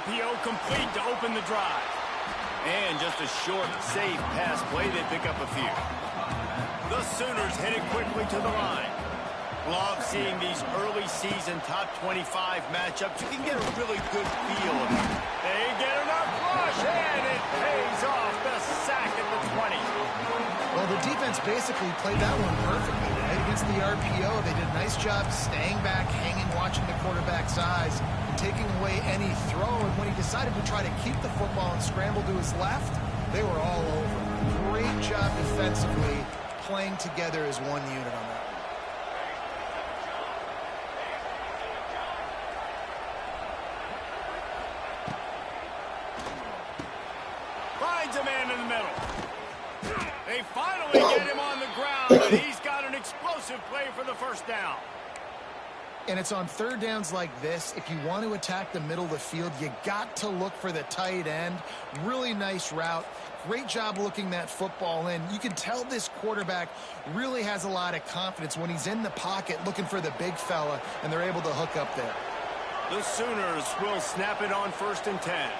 RPO complete to open the drive. And just a short, safe pass play. They pick up a few. The Sooners headed quickly to the line. Love seeing these early season top 25 matchups. You can get a really good feel of them. They get enough rush, and it pays off. The sack at the 20. Well, the defense basically played that one perfectly, right? Against the RPO, they did a nice job staying back, hanging, watching the quarterback's eyes, and taking away any throw. And when he decided to try to keep the football and scramble to his left, they were all over. Great job defensively, playing together as one unit on that. Finds a man in the middle. They finally get him on the ground, and he's got an explosive play for the first down. And it's on third downs like this. If you want to attack the middle of the field, you got to look for the tight end. Really nice route. Great job looking that football in. You can tell this quarterback really has a lot of confidence when he's in the pocket looking for the big fella, and they're able to hook up there. The Sooners will snap it on 1st and 10.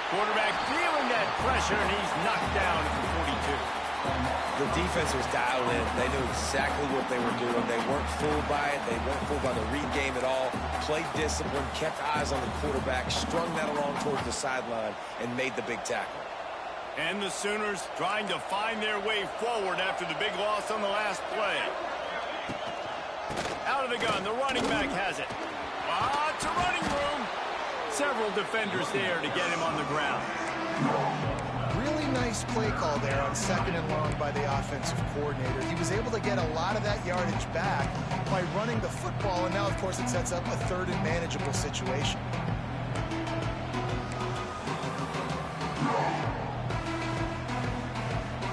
Quarterback feeling that pressure, and he's knocked down at the 42. The defense was dialed in. They knew exactly what they were doing. They weren't fooled by it. They weren't fooled by the read game at all. Played discipline, kept eyes on the quarterback, strung that along towards the sideline, and made the big tackle. And the Sooners trying to find their way forward after the big loss on the last play. Out of the gun, the running back has it. Lots of running room. Several defenders there to get him on the ground. Really nice play call there on 2nd and long by the offensive coordinator. He was able to get a lot of that yardage back by running the football, and now, of course, it sets up a 3rd and manageable situation.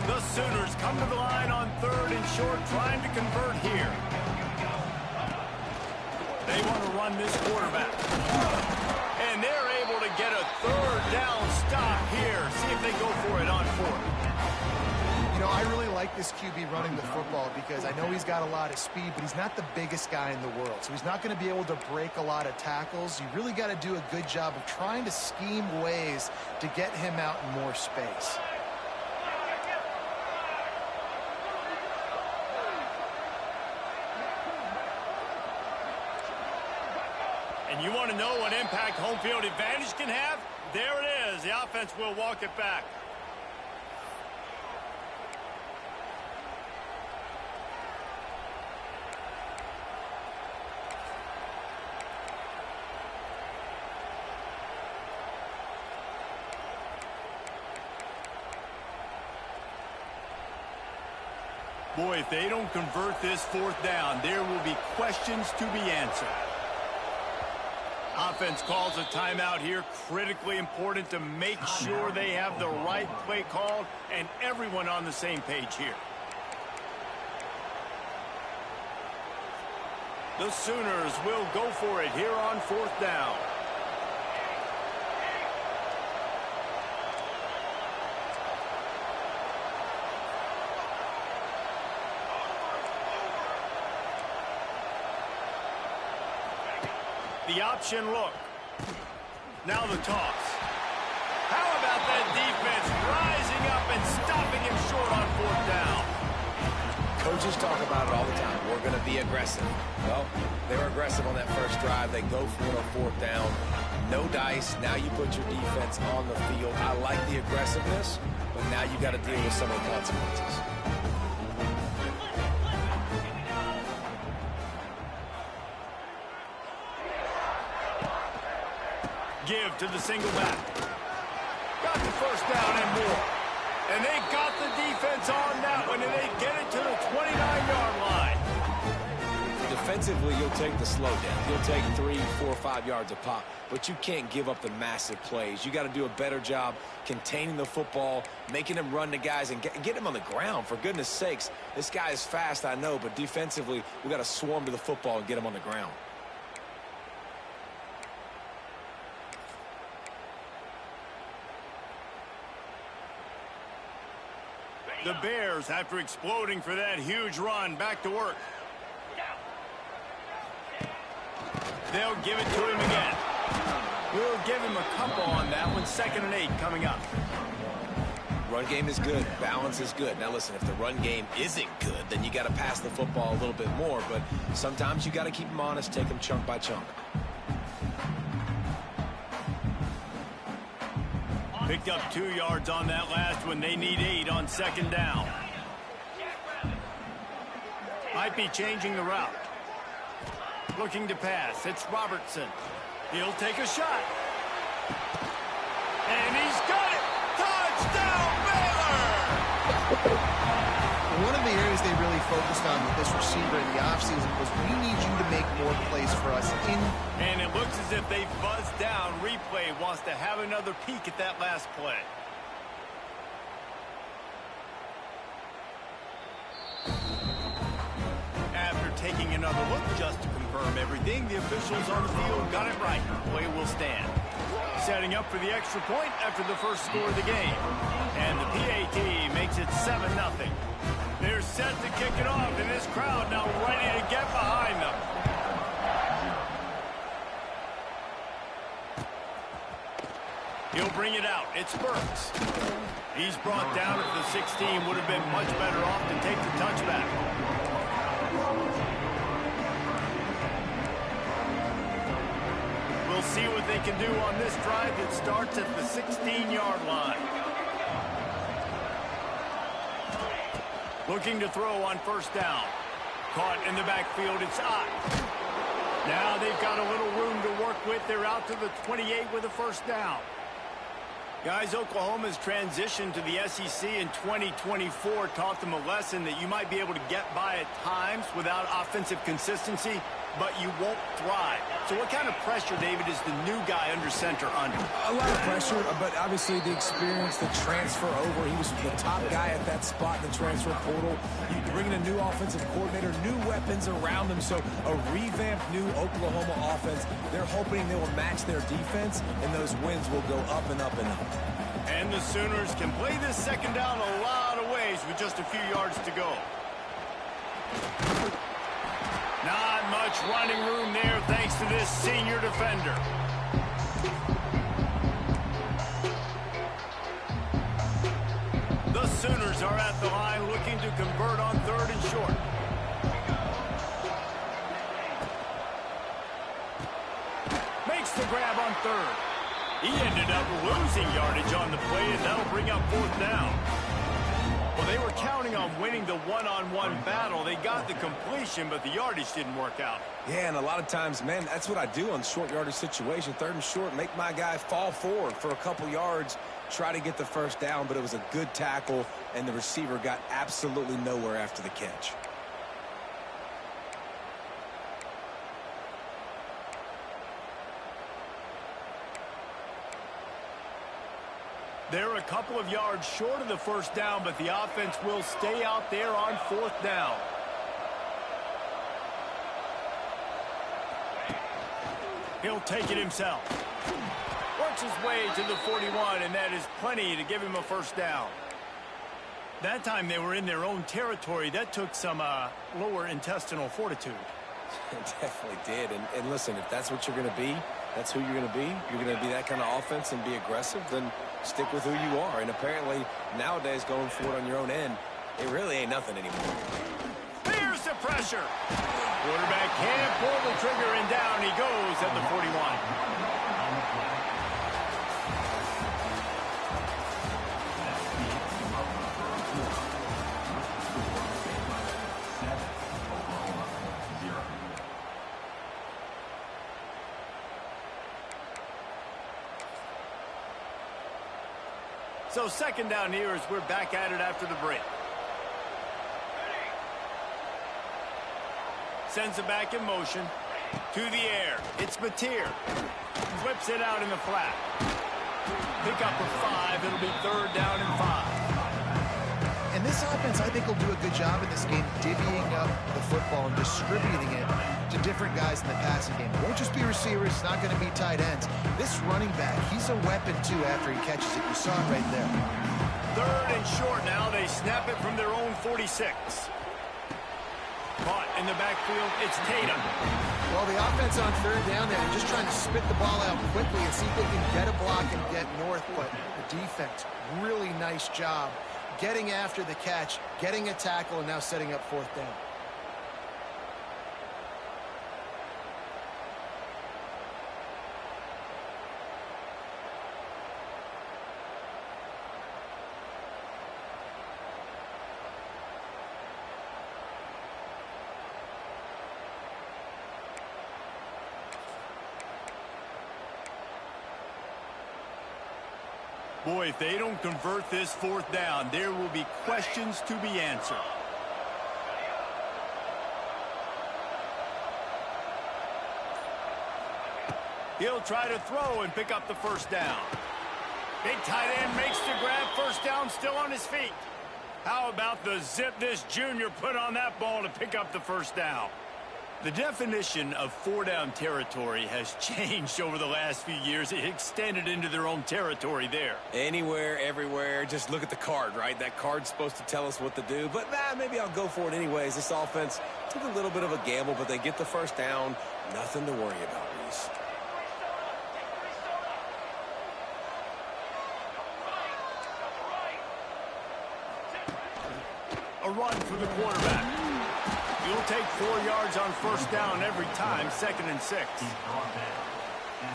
The Sooners come to the line on 3rd and short, trying to convert here. They want to run this quarterback. And they're able to get a 3rd down stop here. See if they go for it on 4th. You know, I really like this QB running the football because I know he's got a lot of speed, but he's not the biggest guy in the world. So he's not going to be able to break a lot of tackles. You really got to do a good job of trying to scheme ways to get him out in more space. And you want to know what impact home field advantage can have? There it is. The offense will walk it back. Boy, if they don't convert this 4th down, there will be questions to be answered. Offense calls a timeout here. Critically important to make sure they have the right play called and everyone on the same page here. The Sooners will go for it here on 4th down. The option look. Now the toss. How about that defense rising up and stopping him short on 4th down? Coaches talk about it all the time. We're going to be aggressive. Well, they were aggressive on that first drive. They go for it on 4th down. No dice. Now you put your defense on the field. I like the aggressiveness, but now you got to deal with some of the consequences. Give to the single back. Got the 1st down and more. And they got the defense on that one, and they get it to the 29-yard line. Defensively, you'll take the slow down. You'll take 3, 4, 5 yards a pop, but you can't give up the massive plays. You got to do a better job containing the football, making them run the guys, and get them on the ground. For goodness sakes, this guy is fast, I know, but defensively, we got to swarm to the football and get him on the ground. The Bears, after exploding for that huge run, back to work. They'll give it to him again. We'll give him a couple on that one. 2nd and 8 coming up. Run game is good. Balance is good. Now, listen, if the run game isn't good, then you got to pass the football a little bit more. But sometimes you got to keep them honest, take them chunk by chunk. Picked up 2 yards on that last one. They need 8 on 2nd down. Might be changing the route. Looking to pass. It's Robertson. He'll take a shot. And he's got it. Touchdown, Baylor! One of the areas they really focused on with this receiver in the offseason was we need you to make more plays for us in. And it looks as if they buzzed down. Replay wants to have another peek at that last play. After taking another look just to confirm everything, the officials on the field got it right. Play will stand. Setting up for the extra point after the first score of the game. And the PAT makes it 7-0. They're set to kick it off, and this crowd now ready to get behind them. He'll bring it out. It's Burks. He's brought down at the 16. Would have been much better off to take the touchback. We'll see what they can do on this drive that starts at the 16-yard line. Looking to throw on 1st down. Caught in the backfield, it's Ott. Now they've got a little room to work with. They're out to the 28 with a 1st down. Guys, Oklahoma's transition to the SEC in 2024 taught them a lesson that you might be able to get by at times without offensive consistency, but you won't thrive. So what kind of pressure, David, is the new guy under center under? A lot of pressure, but obviously the experience, the transfer over. He was the top guy at that spot in the transfer portal. You bring in a new offensive coordinator, new weapons around him. So a revamped new Oklahoma offense. They're hoping they will match their defense, and those wins will go up and up and up. And the Sooners can play this 2nd down a lot of ways with just a few yards to go. Not much running room there thanks to this senior defender. The Sooners are at the line looking to convert on 3rd and short. Makes the grab on 3rd. He ended up losing yardage on the play, and that'll bring up 4th down. Well, they were counting on winning the one-on-one battle. They got the completion, but the yardage didn't work out. Yeah, and a lot of times, man, that's what I do on short yardage situation. 3rd and short, make my guy fall forward for a couple yards, try to get the 1st down, but it was a good tackle, and the receiver got absolutely nowhere after the catch. They're a couple of yards short of the 1st down, but the offense will stay out there on 4th down. He'll take it himself. Works his way to the 41, and that is plenty to give him a 1st down. That time they were in their own territory. That took some lower intestinal fortitude. It definitely did. And listen, if that's what you're going to be, that's who you're going to be. You're going to be that kind of offense and be aggressive, then stick with who you are. And apparently, nowadays, going for it on your own end, it really ain't nothing anymore. Here's the pressure. Quarterback can't pull the trigger, and down he goes at the 41. So 2nd down here as we're back at it after the break. Sends it back in motion. To the air. It's Mateer. Flips it out in the flat. Pick up a 5. It'll be 3rd down and 5. And this offense, I think, will do a good job in this game divvying up the football and distributing it to different guys in the passing game. It won't just be receivers. It's not going to be tight ends. This running back, he's a weapon, too, after he catches it. You saw it right there. 3rd and short now. They snap it from their own 46. Caught in the backfield, it's Tatum. Well, the offense on third down there, they're just trying to spit the ball out quickly and see if they can get a block and get north. But the defense, really nice job getting after the catch, getting a tackle, and now setting up fourth down. Boy, if they don't convert this fourth down, there will be questions to be answered. He'll try to throw and pick up the first down. Big tight end makes the grab. First down, still on his feet. How about the zip this junior put on that ball to pick up the first down? The definition of four-down territory has changed over the last few years. It extended into their own territory there. Anywhere, everywhere, just look at the card, right? That card's supposed to tell us what to do, but maybe I'll go for it anyways. This offense took a little bit of a gamble, but they get the first down. Nothing to worry about, Reese. A run for the quarterback. He'll take 4 yards on first down every time, 2nd and 6.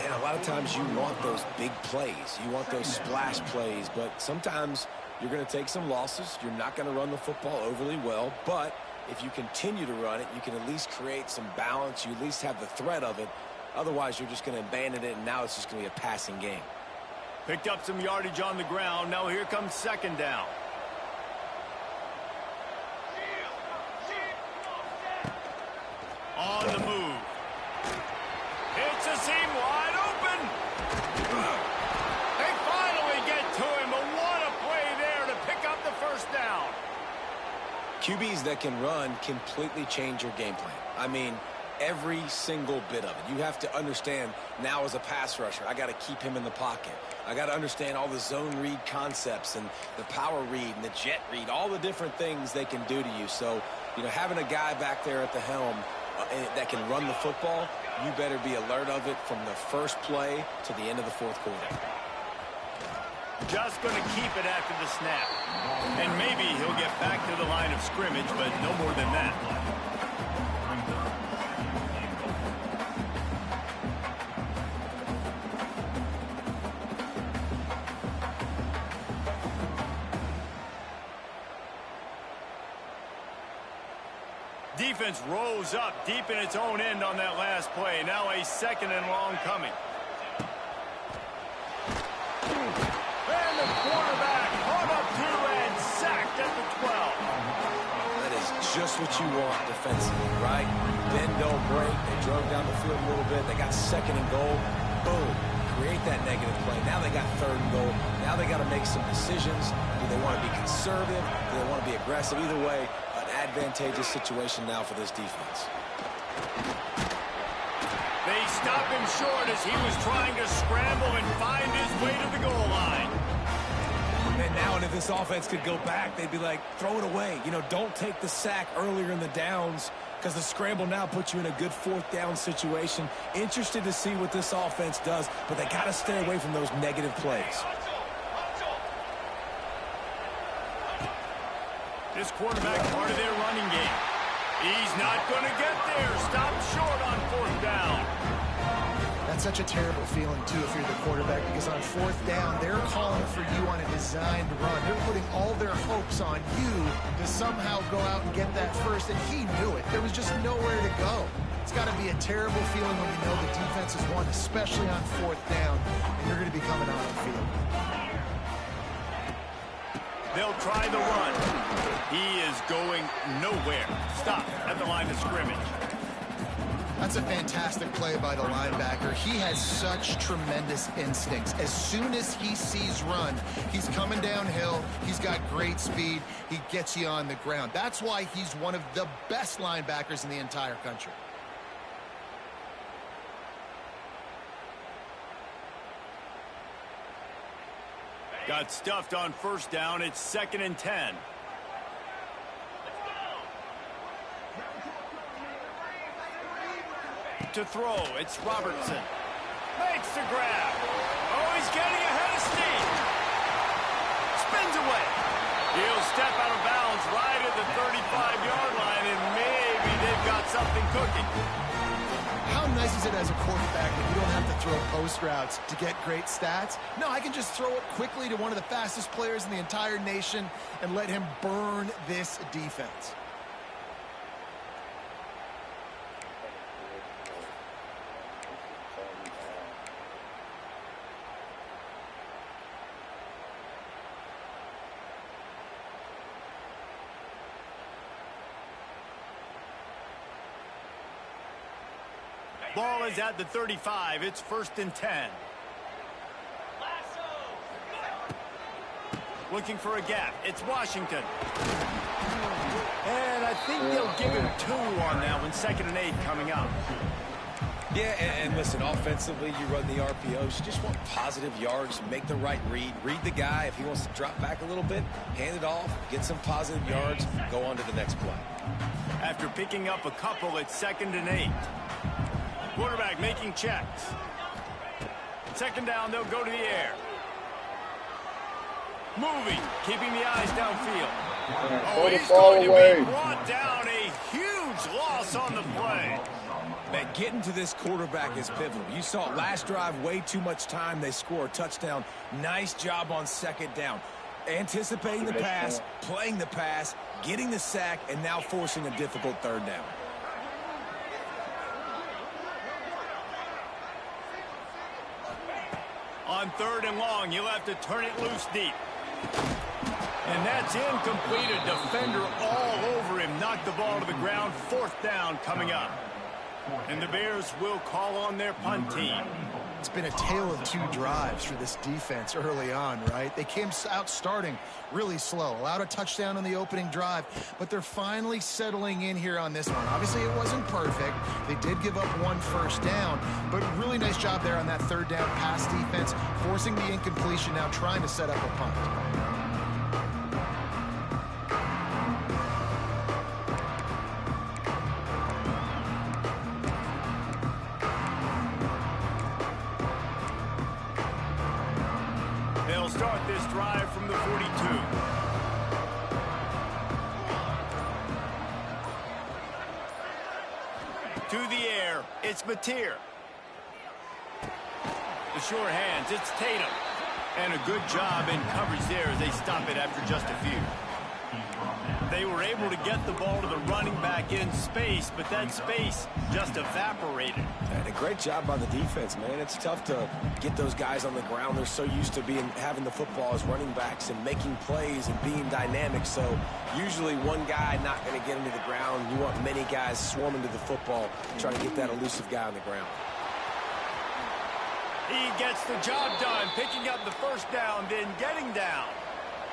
And a lot of times you want those big plays. You want those splash plays, but sometimes you're going to take some losses. You're not going to run the football overly well, but if you continue to run it, you can at least create some balance. You at least have the threat of it. Otherwise, you're just going to abandon it, and now it's just going to be a passing game. Picked up some yardage on the ground. Now here comes 2nd down. On the move. It's a seam wide open. They finally get to him, but what a play there to pick up the first down. QBs that can run completely change your game plan. I mean, every single bit of it. You have to understand now as a pass rusher, I got to keep him in the pocket. I got to understand all the zone read concepts and the power read and the jet read, all the different things they can do to you. So, you know, having a guy back there at the helm that can run the football, you better be alert of it from the first play to the end of the fourth quarter. Just going to keep it after the snap. And maybe he'll get back to the line of scrimmage, but no more than that. Defense rose up deep in its own end on that last play. Now a 2nd and long coming. And the quarterback caught up to and sacked at the 12. That is just what you want defensively, right? Bend, don't break. They drove down the field a little bit. They got 2nd and goal. Boom. Create that negative play. Now they got 3rd and goal. Now they got to make some decisions. Do they want to be conservative? Do they want to be aggressive? Either way, an advantageous situation now for this defense. They stopped him short as he was trying to scramble and find his way to the goal line. And now, and if this offense could go back, they'd be like, throw it away. You know, don't take the sack earlier in the downs because the scramble now puts you in a good 4th down situation. Interested to see what this offense does, but they got to stay away from those negative plays. This quarterback part of their running game. He's not going to get there. Stopped short on 4th down. That's such a terrible feeling, too, if you're the quarterback, because on 4th down, they're calling for you on a designed run. They're putting all their hopes on you to somehow go out and get that first, and he knew it. There was just nowhere to go. It's got to be a terrible feeling when you know the defense has won, especially on 4th down, and you're going to be coming on the field. They'll try the run. He is going nowhere. Stop at the line of scrimmage. That's a fantastic play by the linebacker. He has such tremendous instincts. As soon as he sees run, he's coming downhill. He's got great speed. He gets you on the ground. That's why he's one of the best linebackers in the entire country. Got stuffed on 1st down. It's 2nd and 10. to throw. It's Robertson. Makes the grab. Oh, he's getting ahead of steam. Spins away. He'll step out of bounds right at the 35-yard line, and maybe they've got something cooking. How nice is it as a quarterback that you don't have to throw post routes to get great stats? No, I can just throw it quickly to one of the fastest players in the entire nation and let him burn this defense. Ball is at the 35. It's 1st and 10. Looking for a gap. It's Washington. And I think they'll give him 2 on that one. 2nd and 8 coming up. Yeah, and listen, offensively, you run the RPOs. You just want positive yards, make the right read. Read the guy. If he wants to drop back a little bit, hand it off, get some positive yards, go on to the next play. After picking up a couple, it's 2nd and 8. Quarterback making checks. 2nd down, they'll go to the air. Moving, keeping the eyes downfield. Oh, he's going to be brought down. A huge loss on the play. Man, getting to this quarterback is pivotal. You saw it last drive, way too much time. They score a touchdown. Nice job on 2nd down. Anticipating the pass, playing the pass, getting the sack, and now forcing a difficult 3rd down. On 3rd and long, you'll have to turn it loose deep. And that's incomplete. A defender all over him. Knocked the ball to the ground. 4th down coming up. And the Bears will call on their punt team. It's been a tale of 2 drives for this defense early on, right? They came out starting really slow, allowed a touchdown on the opening drive, but they're finally settling in here on this one. Obviously, it wasn't perfect. They did give up 1 first down, but really nice job there on that 3rd down pass defense, forcing the incompletion, now trying to set up a punt. They'll start this drive from the 42. To the air, it's Mateer. The short hands, it's Tatum. And a good job in coverage there as they stop it after just a few. They were able to get the ball to the running back in space, but that space just evaporated. And a great job by the defense, man. It's tough to get those guys on the ground. They're so used to having the football as running backs and making plays and being dynamic. So usually one guy not going to get into the ground. You want many guys swarming to the football, trying to get that elusive guy on the ground. He gets the job done, picking up the 1st down, then getting down.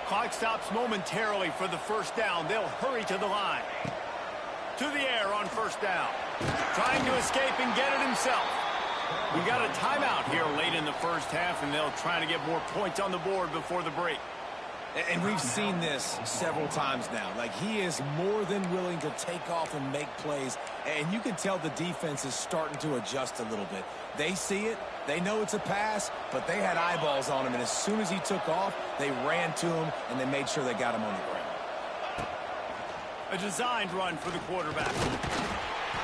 Clock stops momentarily for the 1st down. They'll hurry to the line. To the air on 1st down. Trying to escape and get it himself. We got a timeout here late in the 1st half, and they'll try to get more points on the board before the break. And we've seen this several times now. Like, he is more than willing to take off and make plays. And you can tell the defense is starting to adjust a little bit. They see it. They know it's a pass, but they had eyeballs on him. And as soon as he took off, they ran to him, and they made sure they got him on the ground. A designed run for the quarterback.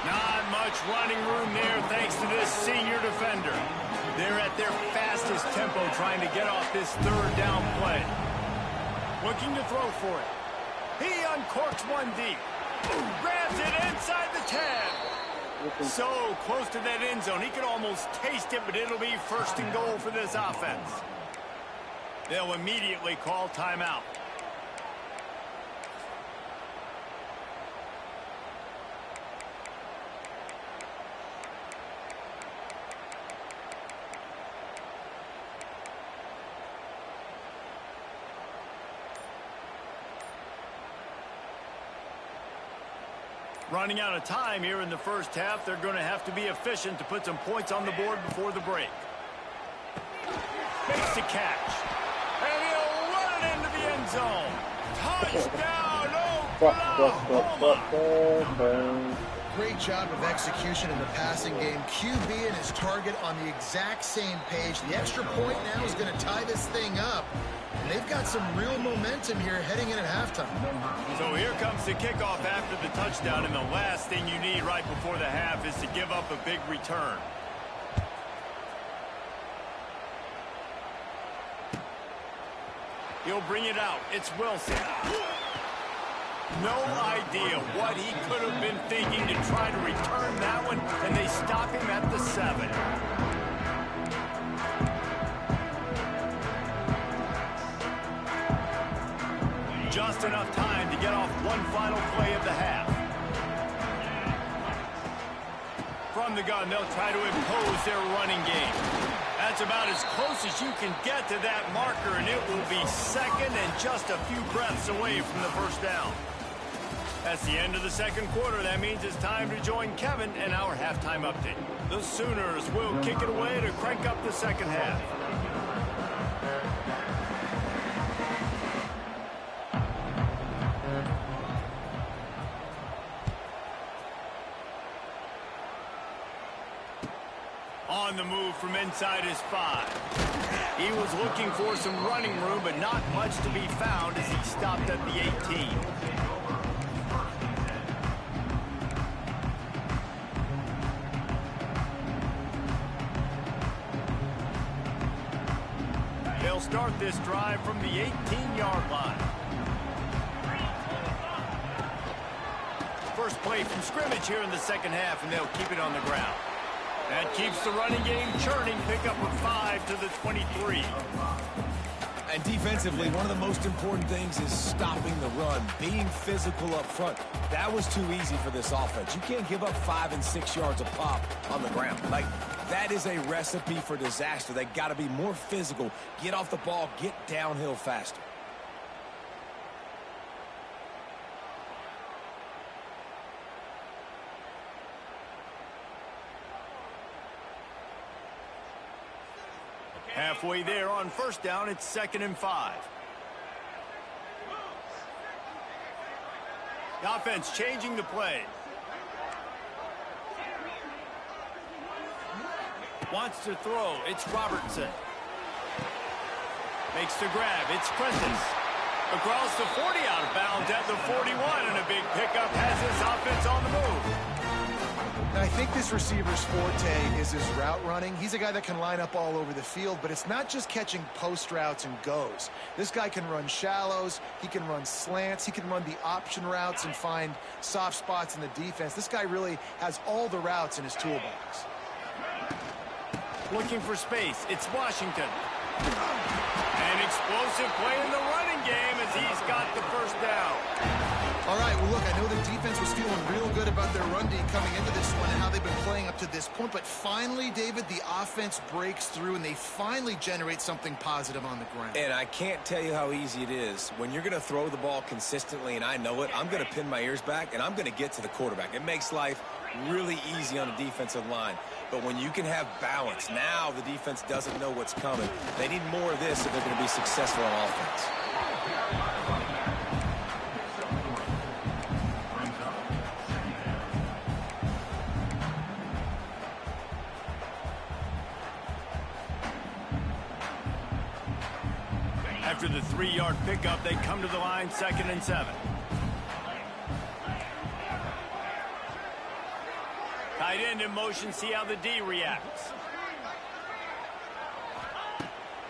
Not much running room there thanks to this senior defender. They're at their fastest tempo trying to get off this 3rd down play. Looking to throw for it. He uncorks one deep. Grabs it inside the 10. So close to that end zone. He could almost taste it, but it'll be 1st and goal for this offense. They'll immediately call timeout. Running out of time here in the 1st half. They're going to have to be efficient to put some points on the board before the break. Makes the catch. And he'll run it into the end zone. Touchdown, Oklahoma! great job of execution in the passing game. QB and his target on the exact same page. The extra point now is going to tie this thing up. And they've got some real momentum here heading in at halftime. So here comes the kickoff after the touchdown, and the last thing you need right before the half is to give up a big return. He'll bring it out. It's Wilson. No idea what he could have been thinking to try to return that one, and they stop him at the 7. Just enough time to get off one final play of the half. From the gun, they'll try to impose their running game. That's about as close as you can get to that marker, and it will be second and just a few breaths away from the first down. That's the end of the second quarter. That means it's time to join Kevin and our halftime update. The Sooners will kick it away to crank up the second half. On the move from inside his 5. He was looking for some running room, but not much to be found as he stopped at the 18. They'll start this drive from the 18-yard line. First play from scrimmage here in the second half, and they'll keep it on the ground. That keeps the running game churning. Pick up a 5 to the 23. And defensively, one of the most important things is stopping the run, being physical up front. That was too easy for this offense. You can't give up 5 and 6 yards a pop on the ground. Like, that is a recipe for disaster. They got to be more physical, get off the ball, get downhill faster. Halfway there on first down, it's 2nd and 5. The offense changing the play. Wants to throw. It's Robertson. Makes the grab. It's Prentice. Across the 40, out of bounds at the 41, and a big pickup has this offense on the move. And I think this receiver's forte is his route running. He's a guy that can line up all over the field, but it's not just catching post routes and goes. This guy can run shallows, he can run slants, he can run the option routes and find soft spots in the defense. This guy really has all the routes in his toolbox. Looking for space. It's Washington. An explosive play in the running game as he's got the first down. All right, well, look, I know the defense was feeling real good about their run D coming into this one and how they've been playing up to this point, but finally, David, the offense breaks through and they finally generate something positive on the ground. And I can't tell you how easy it is. When you're going to throw the ball consistently, and I know it, I'm going to pin my ears back, and I'm going to get to the quarterback. It makes life really easy on the defensive line. But when you can have balance, now the defense doesn't know what's coming. They need more of this if they're going to be successful on offense. After the 3-yard pickup, they come to the line, 2nd and 7. Tight end in motion, see how the D reacts.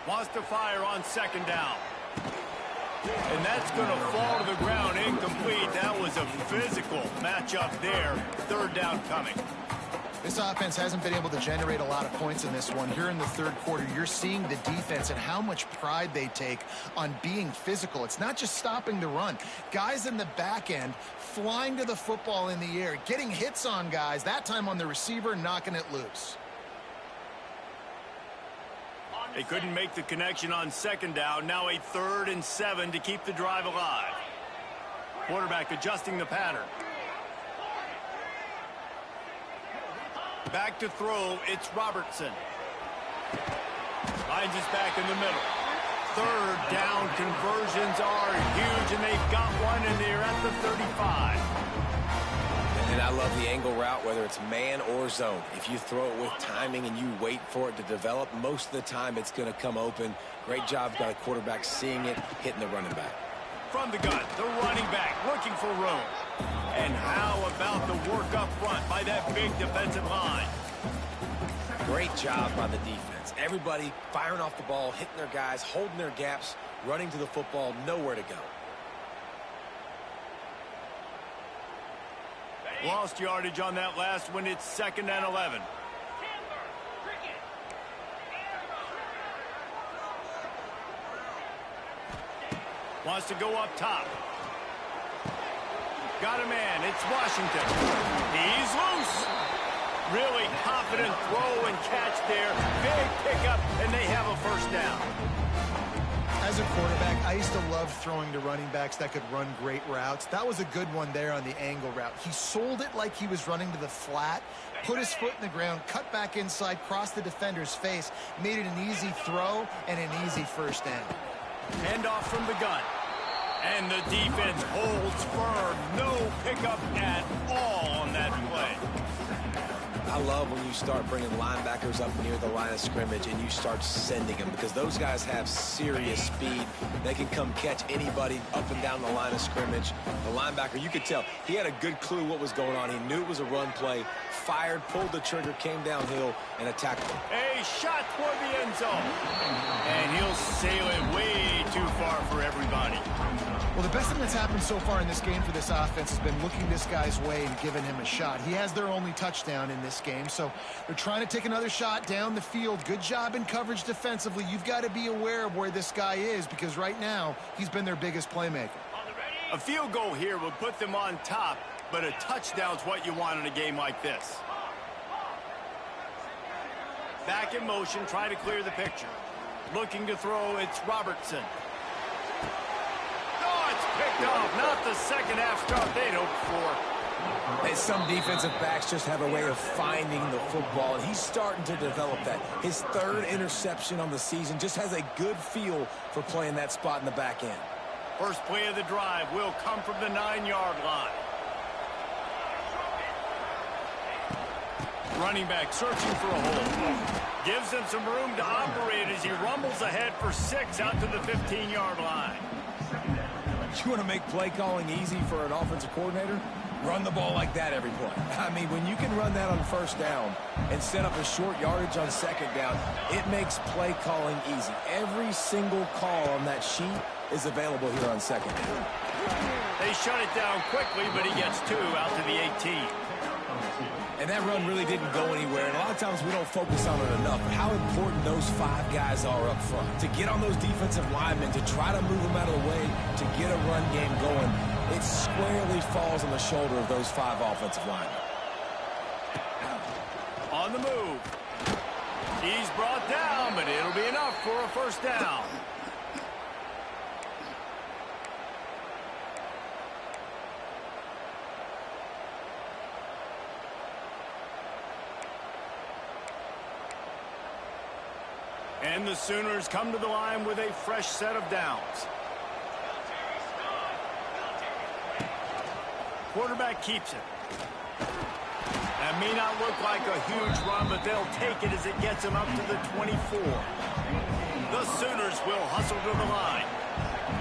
Wants to fire on 2nd down. And that's going to fall to the ground, incomplete. That was a physical matchup there. 3rd down coming. This offense hasn't been able to generate a lot of points in this one. Here in the 3rd quarter, you're seeing the defense and how much pride they take on being physical. It's not just stopping the run. Guys in the back end flying to the football in the air, getting hits on guys, that time on the receiver, knocking it loose. They couldn't make the connection on 2nd down. Now a 3rd and 7 to keep the drive alive. Quarterback adjusting the pattern. Back to throw, it's Robertson. Finds his back in the middle. 3rd down conversions are huge, and they've got one, and they're at the 35. And I love the angle route, whether it's man or zone. If you throw it with timing and you wait for it to develop, most of the time it's going to come open. Great job by the quarterback seeing it, hitting the running back. From the gun, the running back looking for room. And how about the work up front by that big defensive line? Great job by the defense. Everybody firing off the ball, hitting their guys, holding their gaps, running to the football, nowhere to go. Lost yardage on that last one. It's 2nd and 11. Wants to go up top. Got a man. It's Washington. He's loose. Really confident throw and catch there. Big pickup, and they have a first down. As a quarterback, I used to love throwing to running backs that could run great routes. That was a good one there on the angle route. He sold it like he was running to the flat, put his foot in the ground, cut back inside, crossed the defender's face, made it an easy throw and an easy first down. Handoff from the gun. And the defense holds firm. No pickup at all on that play. I love when you start bringing linebackers up near the line of scrimmage and you start sending them, because those guys have serious speed. They can come catch anybody up and down the line of scrimmage. The linebacker, you could tell, he had a good clue what was going on. He knew it was a run play, fired, pulled the trigger, came downhill, and attacked him. A shot toward the end zone. And he'll sail it way too far for everybody. Well, the best thing that's happened so far in this game for this offense has been looking this guy's way and giving him a shot. He has their only touchdown in this game, so they're trying to take another shot down the field. Good job in coverage defensively. You've got to be aware of where this guy is, because right now he's been their biggest playmaker. A field goal here would put them on top, but a touchdown's what you want in a game like this. Back in motion, trying to clear the picture. Looking to throw, it's Robertson. Picked off, not the second half start they'd hoped for. And some defensive backs just have a way of finding the football, and he's starting to develop that. His 3rd interception on the season, just has a good feel for playing that spot in the back end. First play of the drive will come from the 9-yard line. Running back searching for a hole. Gives him some room to operate as he rumbles ahead for 6 out to the 15-yard line. You want to make play calling easy for an offensive coordinator? Run the ball like that every play. I mean, when you can run that on first down and set up a short yardage on second down, it makes play calling easy. Every single call on that sheet is available here on second down. They shut it down quickly, but he gets 2 out to the 18. And that run really didn't go anywhere. And a lot of times we don't focus on it enough. But how important those 5 guys are up front. To get on those defensive linemen, to try to move them out of the way, to get a run game going, it squarely falls on the shoulder of those 5 offensive linemen. On the move. He's brought down, but it'll be enough for a first down. And the Sooners come to the line with a fresh set of downs. Quarterback keeps it. That may not look like a huge run, but they'll take it as it gets them up to the 24. The Sooners will hustle to the line.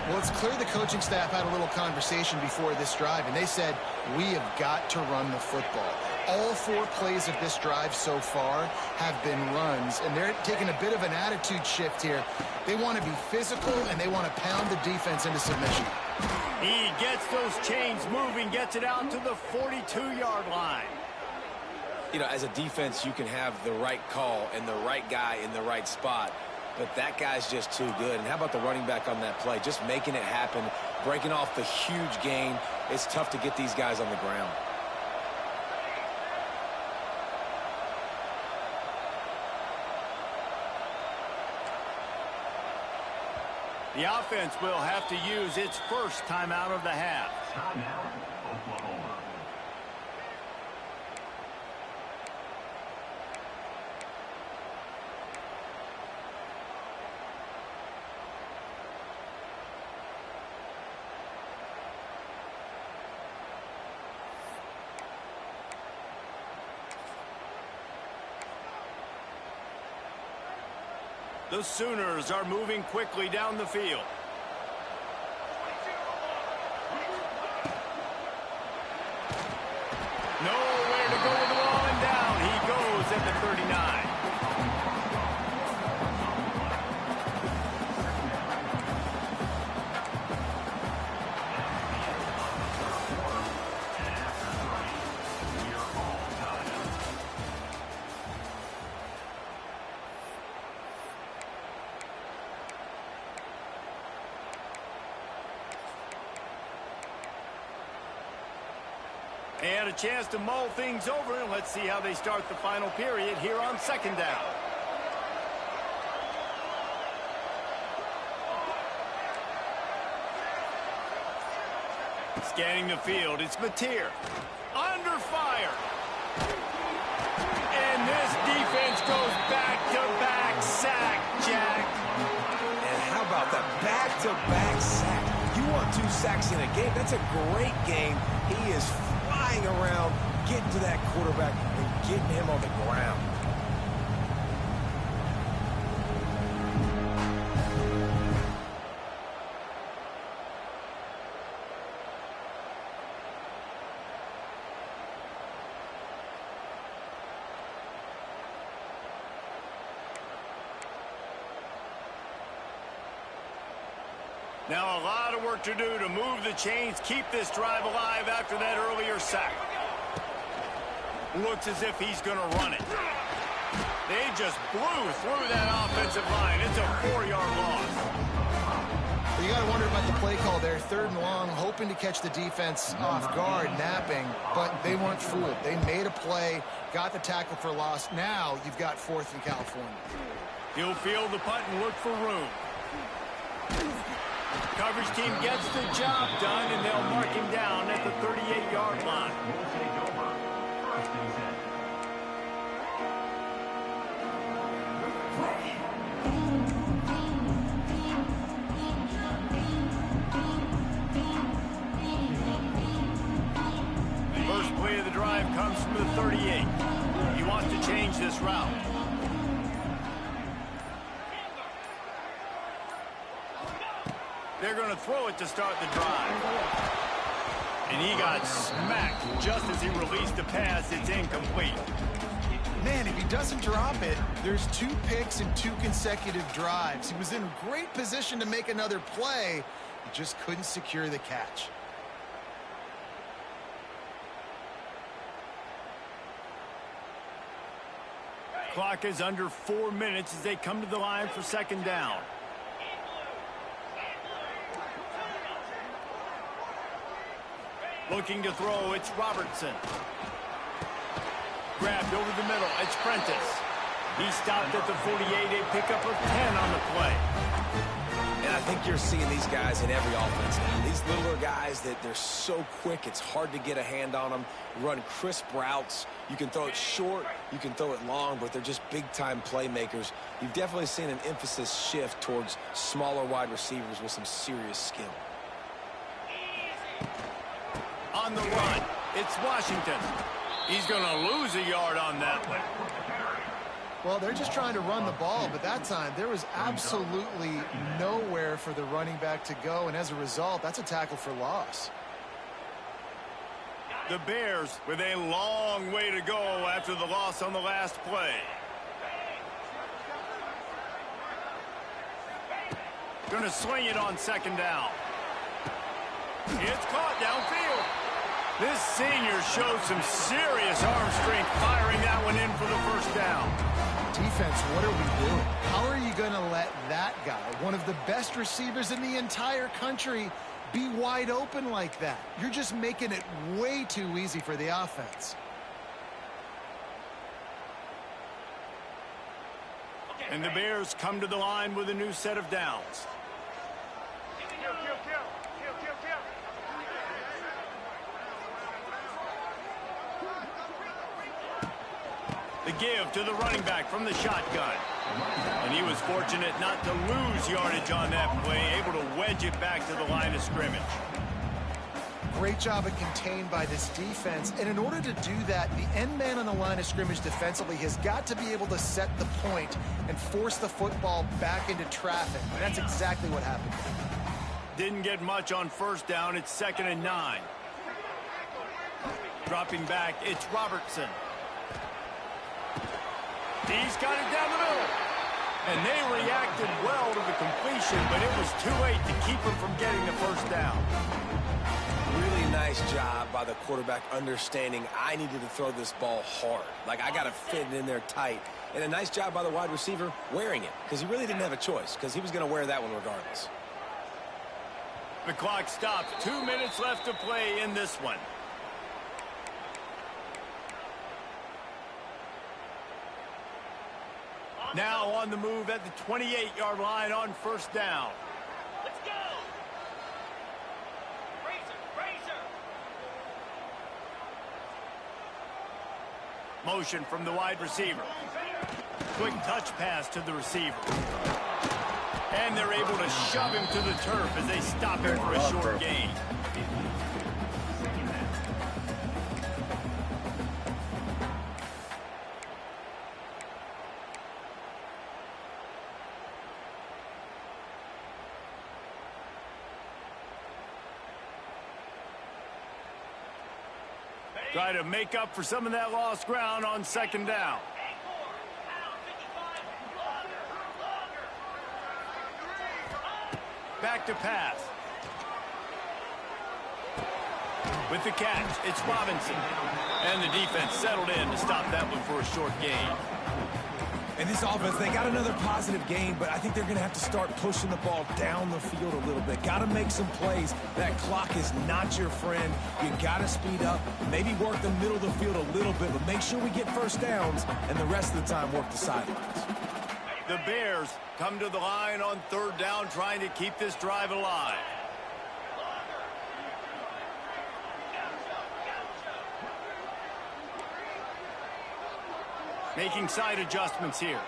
Well, it's clear the coaching staff had a little conversation before this drive, and they said, we have got to run the football. All 4 plays of this drive so far have been runs, and they're taking a bit of an attitude shift here. They want to be physical, and they want to pound the defense into submission. He gets those chains moving, gets it out to the 42-yard line. You know, as a defense, you can have the right call and the right guy in the right spot, but that guy's just too good. And how about the running back on that play? Just making it happen, breaking off the huge gain. It's tough to get these guys on the ground. The offense will have to use its first timeout of the half. Timeout, Oklahoma. The Sooners are moving quickly down the field. Nowhere to go with the ball, and down he goes at the 39. And a chance to mull things over. Let's see how they start the final period here on second down. Scanning the field, it's Mateer. Under fire. And this defense goes back-to-back sack, Jack. And how about that back-to-back sack? You want 2 sacks in a game? That's a great game. He is flying around, getting to that quarterback and getting him on the ground. Now a lot of work to do to move the chains, keep this drive alive after that earlier sack. Looks as if he's going to run it. They just blew through that offensive line. It's a 4-yard loss. You got to wonder about the play call there. 3rd and long, hoping to catch the defense off guard, napping, but they weren't fooled. They made a play, got the tackle for loss. Now you've got 4th in California. He'll field the punt and look for room. Coverage team gets the job done, and they'll mark him down at the 38-yard line. We'll take over. 1st and 10. First play of the drive comes from the 38. He wants to change this route. They're going to throw it to start the drive. And he got smacked just as he released the pass. It's incomplete. Man, if he doesn't drop it, there's 2 picks in 2 consecutive drives. He was in great position to make another play. He just couldn't secure the catch. Clock is under 4 minutes as they come to the line for second down. Looking to throw, it's Robertson. Grabbed over the middle, it's Prentice. He stopped at the 48, a pickup of 10 on the play. And I think you're seeing these guys in every offense now. These littler guys that they're so quick, it's hard to get a hand on them. Run crisp routes. You can throw it short, you can throw it long, but they're just big-time playmakers. You've definitely seen an emphasis shift towards smaller wide receivers with some serious skill. On the run, it's Washington. He's going to lose a yard on that one. Well, they're just trying to run the ball, but that time there was absolutely nowhere for the running back to go, and as a result, that's a tackle for loss. The Bears with a long way to go after the loss on the last play. Going to swing it on second down. It's caught downfield. This senior showed some serious arm strength firing that one in for the first down. Defense, what are we doing? How are you going to let that guy, one of the best receivers in the entire country, be wide open like that? You're just making it way too easy for the offense. And the Bears come to the line with a new set of downs. The give to the running back from the shotgun. And he was fortunate not to lose yardage on that play, able to wedge it back to the line of scrimmage. Great job of contained by this defense. And in order to do that, the end man on the line of scrimmage defensively has got to be able to set the point and force the football back into traffic. And that's exactly what happened. Didn't get much on first down. It's 2nd and 9. Dropping back, it's Robertson. He's got it down the middle. And they reacted well to the completion, but it was too late to keep him from getting the first down. Really nice job by the quarterback understanding I needed to throw this ball hard. Like, I got to fit it in there tight. And a nice job by the wide receiver wearing it, because he really didn't have a choice, because he was going to wear that one regardless. The clock stops. 2 minutes left to play in this one. Now on the move at the 28-yard line on first down. Let's go! Razor! Motion from the wide receiver. Quick touch pass to the receiver. And they're able to shove him to the turf as they stop him for a short gain. Try to make up for some of that lost ground on second down. Back to pass. With the catch, it's Robinson. And the defense settled in to stop that one for a short gain. And this offense, they got another positive gain, but I think they're going to have to start pushing the ball down the field a little bit. Got to make some plays. That clock is not your friend. You got to speed up, maybe work the middle of the field a little bit, but make sure we get first downs, and the rest of the time work the sidelines. The Bears come to the line on third down, trying to keep this drive alive. Making side adjustments here.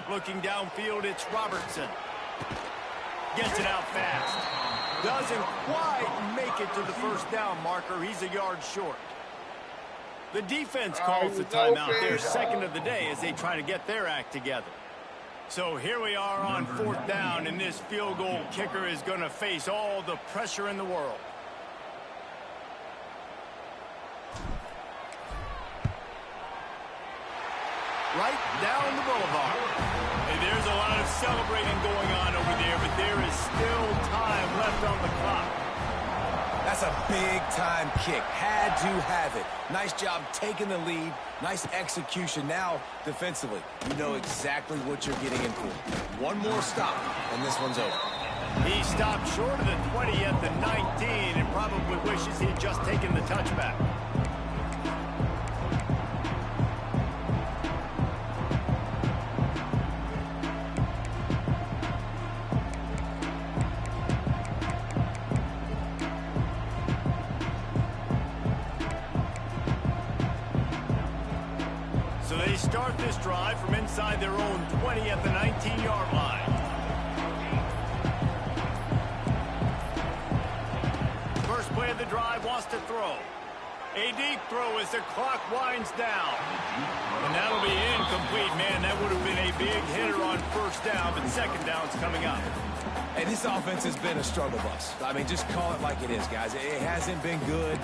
Looking downfield, it's Robertson. Gets it out fast. Doesn't quite make it to the first down marker. He's a yard short. The defense calls the timeout. Their second of the day as they try to get their act together. So here we are on fourth down, and this field goal kicker is going to face all the pressure in the world. Right down the boulevard. And there's a lot of celebrating going on over there, but there is still time left on the clock. That's a big-time kick. Had to have it. Nice job taking the lead. Nice execution. Now, defensively, you know exactly what you're getting in for. One more stop, and this one's over. He stopped short of the 20 at the 19 and probably wishes he'd just taken the touchback. So they start this drive from inside their own 20 at the 19-yard line. First play of the drive, wants to throw. A deep throw as the clock winds down. And that'll be incomplete, man. That would have been a big hitter on first down, but second down's coming up. And this offense has been a struggle bus. I mean, just call it like it is, guys. It hasn't been good,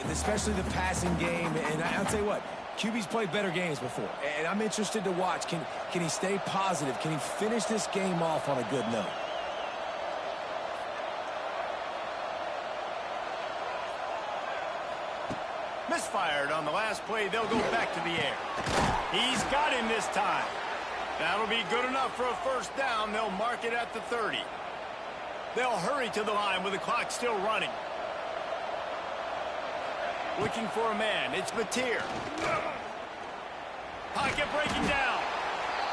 especially the passing game. And I'll tell you what, QB's played better games before. And I'm interested to watch. Can he stay positive? Can he finish this game off on a good note? Misfired on the last play. They'll go back to the air. He's got him this time. That'll be good enough for a first down. They'll mark it at the 30. They'll hurry to the line with the clock still running. Looking for a man. It's Mateer. Pocket breaking down.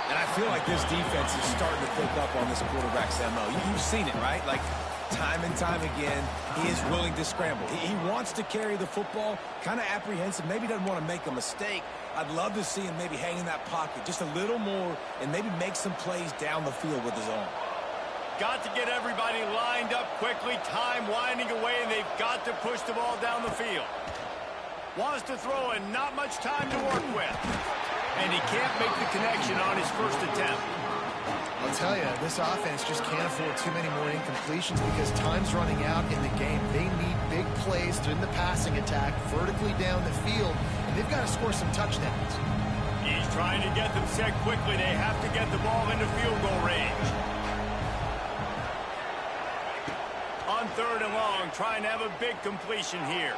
And I feel like this defense is starting to pick up on this quarterback's MO. You've seen it, right? Like, time and time again, he is willing to scramble. He wants to carry the football, kind of apprehensive, maybe doesn't want to make a mistake, I'd love to see him maybe hang in that pocket just a little more and maybe make some plays down the field with his own. Got to get everybody lined up quickly, time winding away, and they've got to push the ball down the field. Wants to throw and not much time to work with. And he can't make the connection on his first attempt. I'll tell you, this offense just can't afford too many more incompletions because time's running out in the game. They need big plays in the passing attack, vertically down the field, and they've got to score some touchdowns. He's trying to get them set quickly. They have to get the ball into field goal range. On 3rd and long, trying to have a big completion here.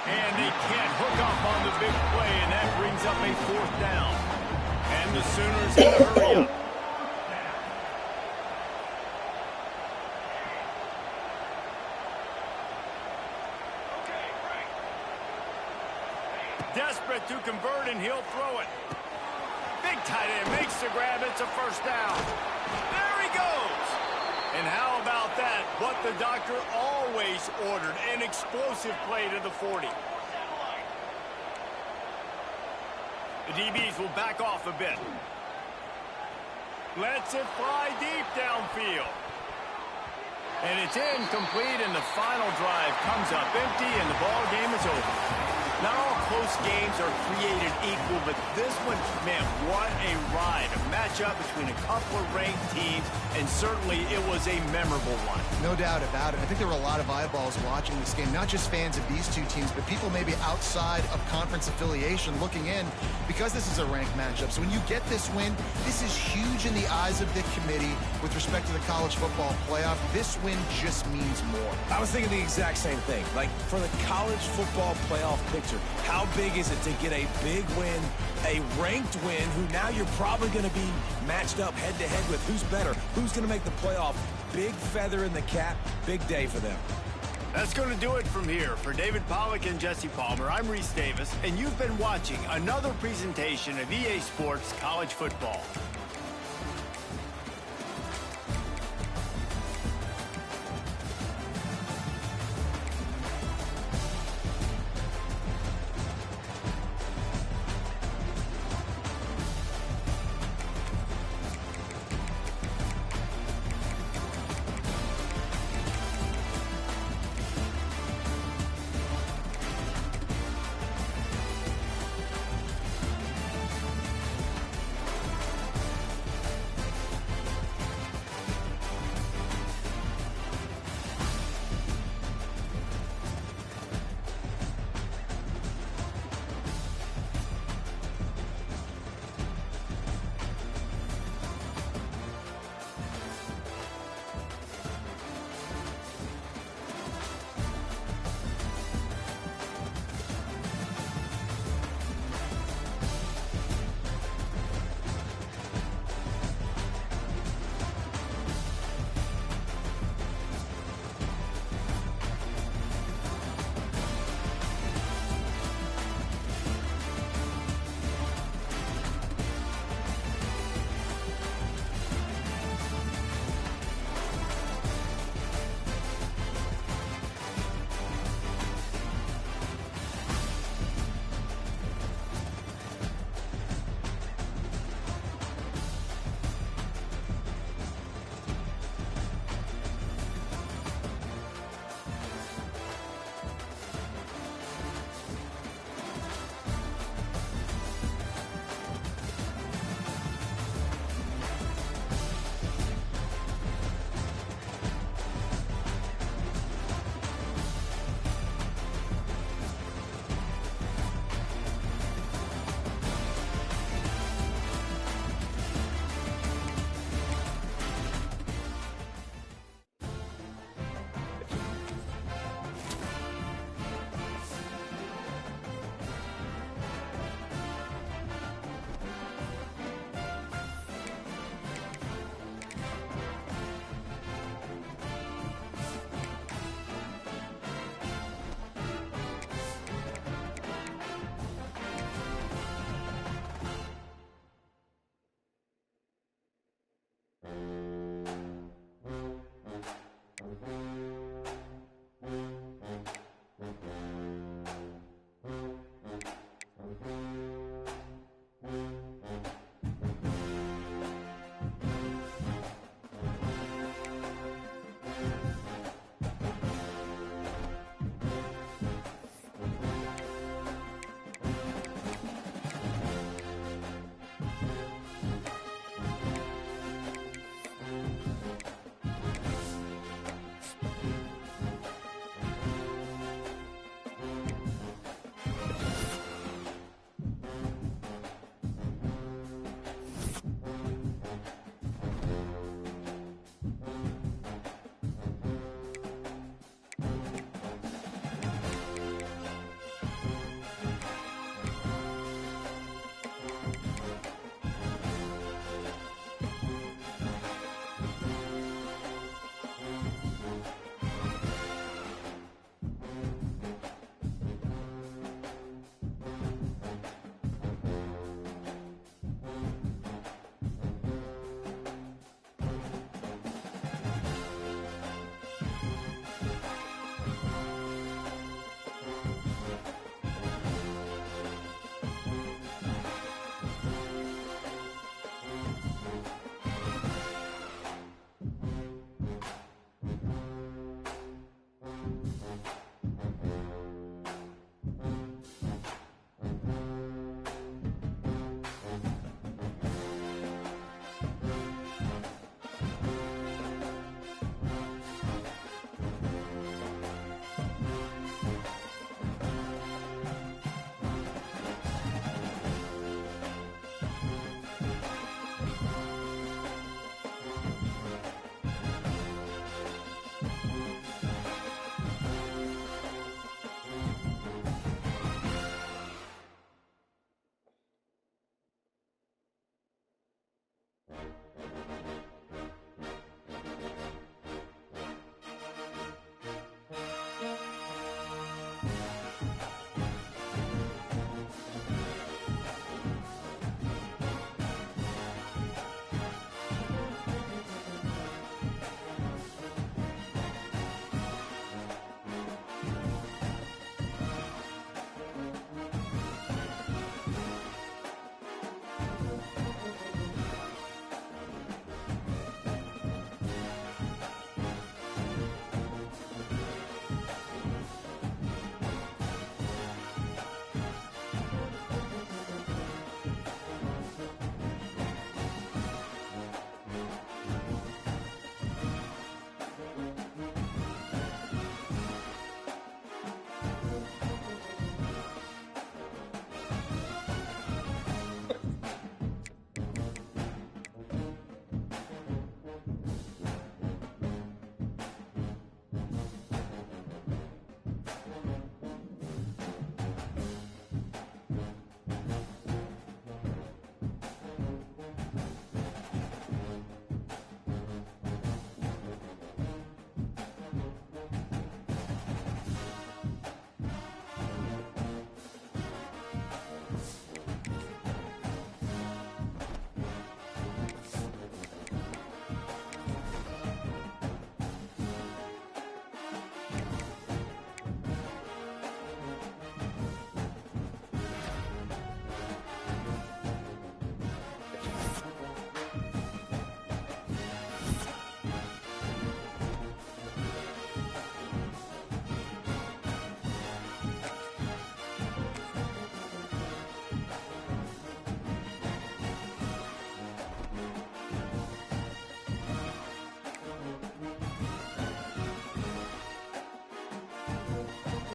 And they can't hook up on the big play, and that brings up a 4th down. And the Sooners in a hurry up. Desperate to convert, and he'll throw it. Big tight end makes the grab. It's a 1st down. There he goes. And how about that? What the doctor always ordered, an explosive play to the 40. The DBs will back off a bit. Lets it fly deep downfield. And it's incomplete, and the final drive comes up empty, and the ball game is over. Not all close games are created equal, but this one, man, what a ride. A matchup between a couple of ranked teams, and certainly it was a memorable one. No doubt about it. I think there were a lot of eyeballs watching this game, not just fans of these two teams, but people maybe outside of conference affiliation looking in because this is a ranked matchup. So when you get this win, this is huge in the eyes of the committee with respect to the college football playoff. This win just means more. I was thinking the exact same thing. Like, for the college football playoff picture, how big is it to get a big win, a ranked win, who now you're probably going to be matched up head-to-head with who's better, who's going to make the playoff. Big feather in the cap, big day for them. That's going to do it from here. For David Pollack and Jesse Palmer, I'm Reese Davis, and you've been watching another presentation of EA Sports College Football.